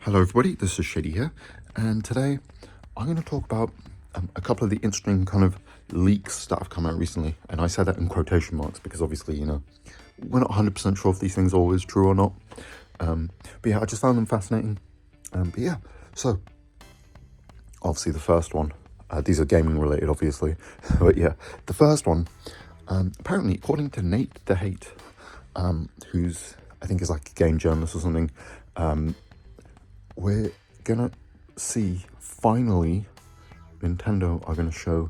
Hello everybody, this is Shady here, and today I'm going to talk about a couple of the interesting kind of leaks that have come out recently, and I say that in quotation marks because obviously, we're not 100% sure if these things are always true or not, but yeah, I just found them fascinating, so obviously the first one, these are gaming related obviously, but yeah, the first one, apparently according to Nate the Hate, who's, I think is like a game journalist or something, we're gonna see, finally, Nintendo are gonna show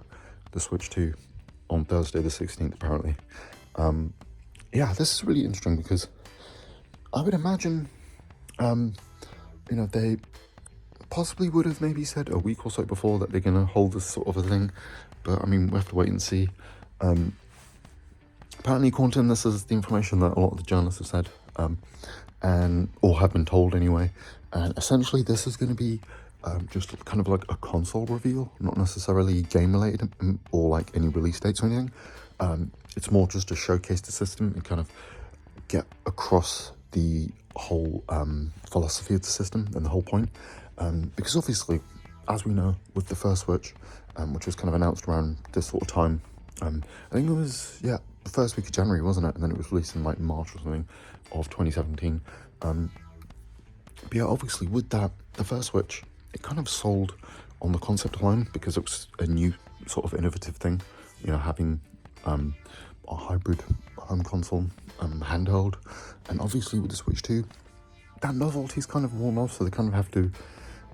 the Switch 2 on Thursday the 16th, apparently. This is really interesting because I would imagine, they possibly would have maybe said a week or so before that they're gonna hold this sort of a thing, but I mean, we have to wait and see. Apparently, according to them, this is the information that a lot of the journalists have said, or have been told anyway. And essentially, this is going to be just kind of like a console reveal, not necessarily game related or like any release dates or anything. It's more just to showcase the system and kind of get across the whole philosophy of the system and the whole point. Because obviously, as we know, with the first Switch, which was kind of announced around this sort of time, I think it was, the first week of January, wasn't it? And then it was released in like March or something of 2017. But yeah, obviously with that, the first Switch, it kind of sold on the concept alone because it was a new sort of innovative thing, having a hybrid home console handheld. And obviously with the Switch 2, that novelty's kind of worn off, so they kind of have to,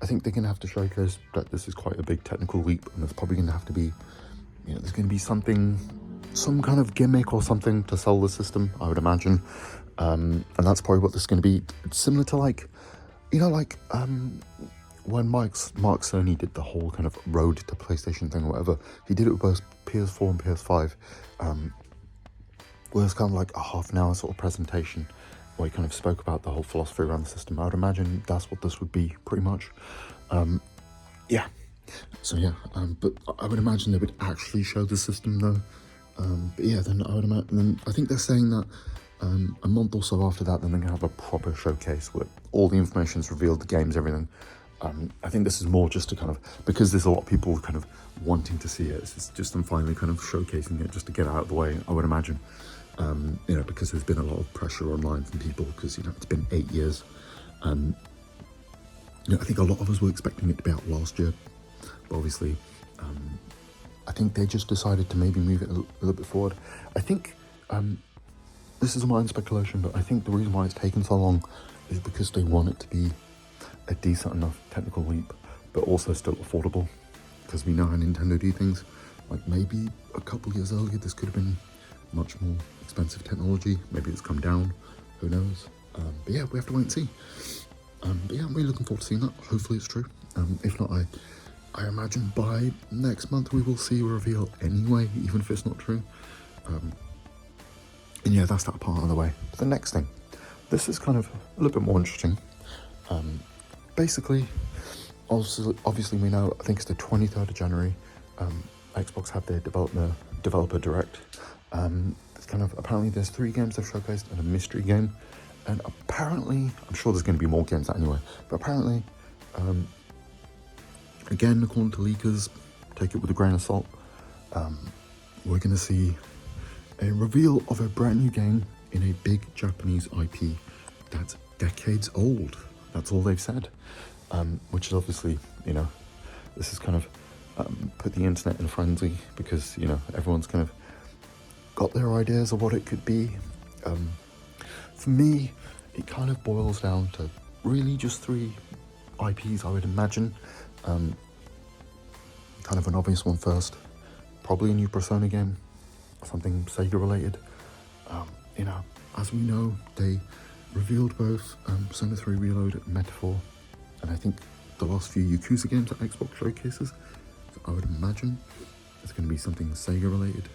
I think they're going to have to showcase that this is quite a big technical leap, and there's probably going to have to be, there's going to be some kind of gimmick or something to sell the system, I would imagine. And that's probably what this is going to be. It's similar to when Mark Cerny did the whole kind of road to PlayStation thing or whatever, he did it with both PS4 and PS5, where it's kind of like a half an hour sort of presentation where he kind of spoke about the whole philosophy around the system. I would imagine that's what this would be, pretty much. But I would imagine they would actually show the system though. Then I would imagine, I think they're saying that a month or so after that, then they're going to have a proper showcase where all the information's revealed, the games, everything. I think this is more just to kind of, because there's a lot of people kind of wanting to see it, it's just them finally kind of showcasing it just to get it out of the way, I would imagine. Because there's been a lot of pressure online from people because, it's been 8 years. I think a lot of us were expecting it to be out last year, but obviously, I think they just decided to maybe move it a little bit forward. I think, this is my own speculation, but I think the reason why it's taken so long is because they want it to be a decent enough technical leap, but also still affordable. Because we know how Nintendo do things. Like maybe a couple years earlier, this could have been much more expensive technology. Maybe it's come down. Who knows? We have to wait and see. I'm really looking forward to seeing that. Hopefully it's true. If not, I imagine by next month we will see a reveal anyway, even if it's not true. That's that part of the way. But the next thing, this is kind of a little bit more interesting. Basically, obviously we know, I think it's the 23rd of January, Xbox had their developer direct. It's kind of, apparently there's 3 games they've showcased and a mystery game. And apparently, I'm sure there's going to be more games anyway, but apparently, again, according to leakers, take it with a grain of salt, we're going to see a reveal of a brand new game in a big Japanese IP that's decades old. That's all they've said, which is obviously, this is kind of put the internet in a frenzy because, everyone's kind of got their ideas of what it could be. For me, it kind of boils down to really just 3 IPs, I would imagine. Kind of an obvious one first, probably a new Persona game, something Sega related. As we know, they revealed both Persona 3 Reload and Metaphor, and I think the last few Yakuza games that Xbox showcases. So I would imagine it's going to be something Sega related.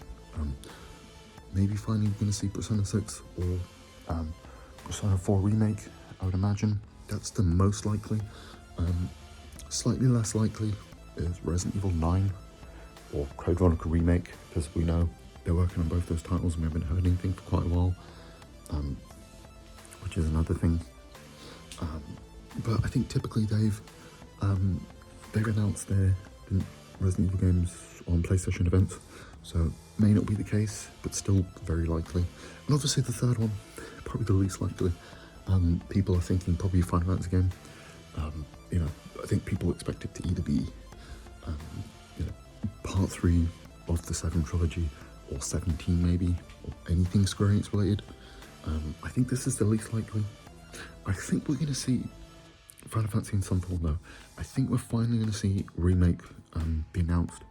Maybe finally we're going to see Persona 6 or Persona 4 Remake, I would imagine. That's the most likely. Slightly less likely is Resident Evil 9 or Code Veronica Remake, because we know they're working on both those titles and we haven't heard anything for quite a while, which is another thing. But I think typically they've announced their Resident Evil games on PlayStation events, so may not be the case, but still very likely. And obviously the third one, probably the least likely. People are thinking probably a Final Fantasy game. You know, I think people expect it to either be, you know, part 3 of the 7 trilogy, or 17 maybe, or anything Square Enix related. I think this is the least likely. I think we're going to see Final Fantasy in some form though. I think we're finally going to see Remake be announced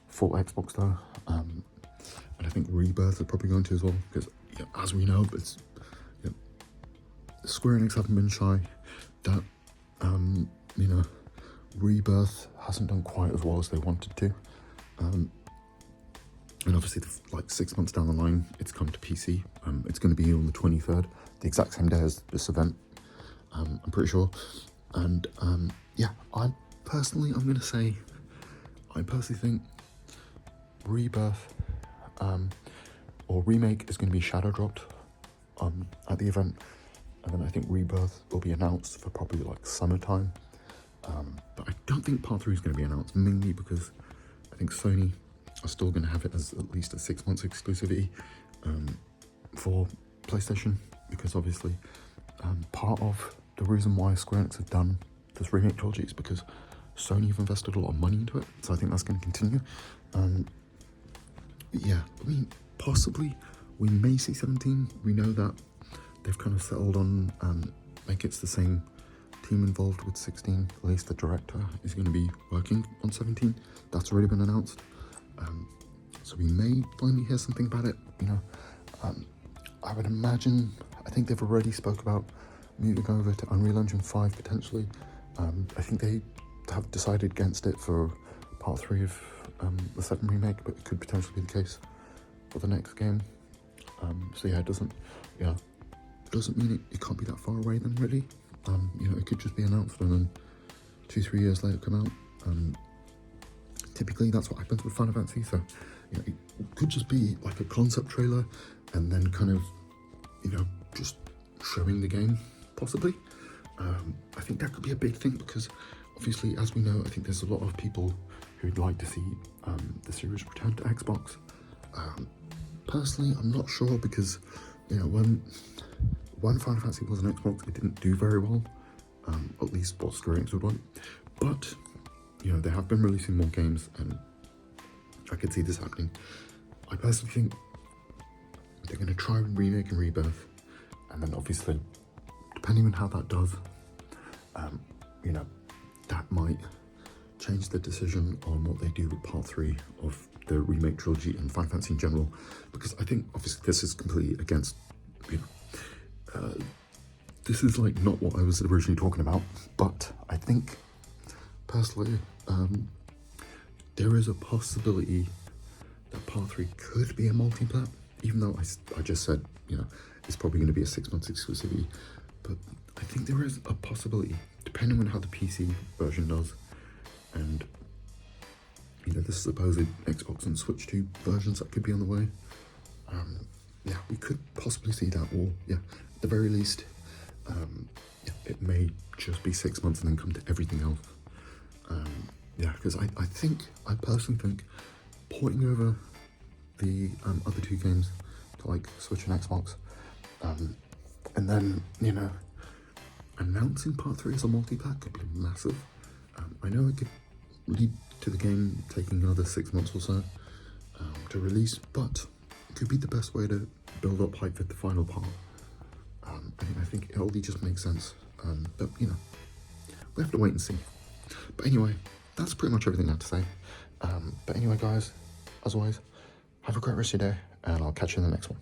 for Xbox though. And I think Rebirth are probably going to as well, because as we know, it's, Square Enix haven't been shy. That, you know, Rebirth hasn't done quite as well as they wanted to. And obviously, like 6 months down the line, it's come to PC. It's going to be on the 23rd, the exact same day as this event, I'm pretty sure. And yeah, I'm going to say, I personally think Rebirth or Remake is going to be shadow dropped at the event. And then I think Rebirth will be announced for probably like summertime. But I don't think Part 3 is going to be announced, mainly because I think Sony are still going to have it as at least a 6 months exclusivity for PlayStation, because obviously part of the reason why Square Enix have done this Remake trilogy is because Sony have invested a lot of money into it, so I think that's going to continue. Yeah, I mean, possibly we may see 17. We know that they've kind of settled on like it's the same team involved with 16. At least the director is going to be working on 17. That's already been announced. So we may finally hear something about it, you know. I would imagine, I think they've already spoke about moving over to Unreal Engine 5 potentially. I think they have decided against it for part 3 of the 7 remake, but it could potentially be the case for the next game. So yeah, it doesn't mean it can't be that far away then, really. You know, it could just be announced and then 2-3 years later come out. Typically that's what happens with Final Fantasy, so you know, it could just be like a concept trailer and then kind of, you know, just showing the game, possibly. I think that could be a big thing because obviously, as we know, I think there's a lot of people who'd like to see the series return to Xbox. Personally, I'm not sure because, you know, when Final Fantasy was on Xbox, it didn't do very well, at least what Square Enix would want. But, you know, they have been releasing more games and I could see this happening. I personally think they're going to try and remake and Rebirth, and then obviously, depending on how that does, you know, that might change the decision on what they do with part 3 of the remake trilogy and Final Fantasy in general, because I think obviously this is completely against, you know, this is like not what I was originally talking about, but I think personally there is a possibility that part 3 could be a multi-plat, even though I just said, you know, it's probably going to be a 6 months exclusivity, but I think there is a possibility, depending on how the PC version does, and you know, the supposed Xbox and Switch 2 versions that could be on the way. Yeah, we could possibly see that, or yeah, at the very least, yeah, it may just be 6 months and then come to everything else. Yeah, because I personally think porting over the other 2 games to like Switch and Xbox, and then, you know, announcing part 3 as a multi-pack could be massive. I know it could lead to the game taking another 6 months or so to release, but it could be the best way to build up hype for the final part. I think it only just makes sense, but you know, we have to wait and see. But anyway, that's pretty much everything I have to say. But anyway, guys, as always, have a great rest of your day, and I'll catch you in the next one.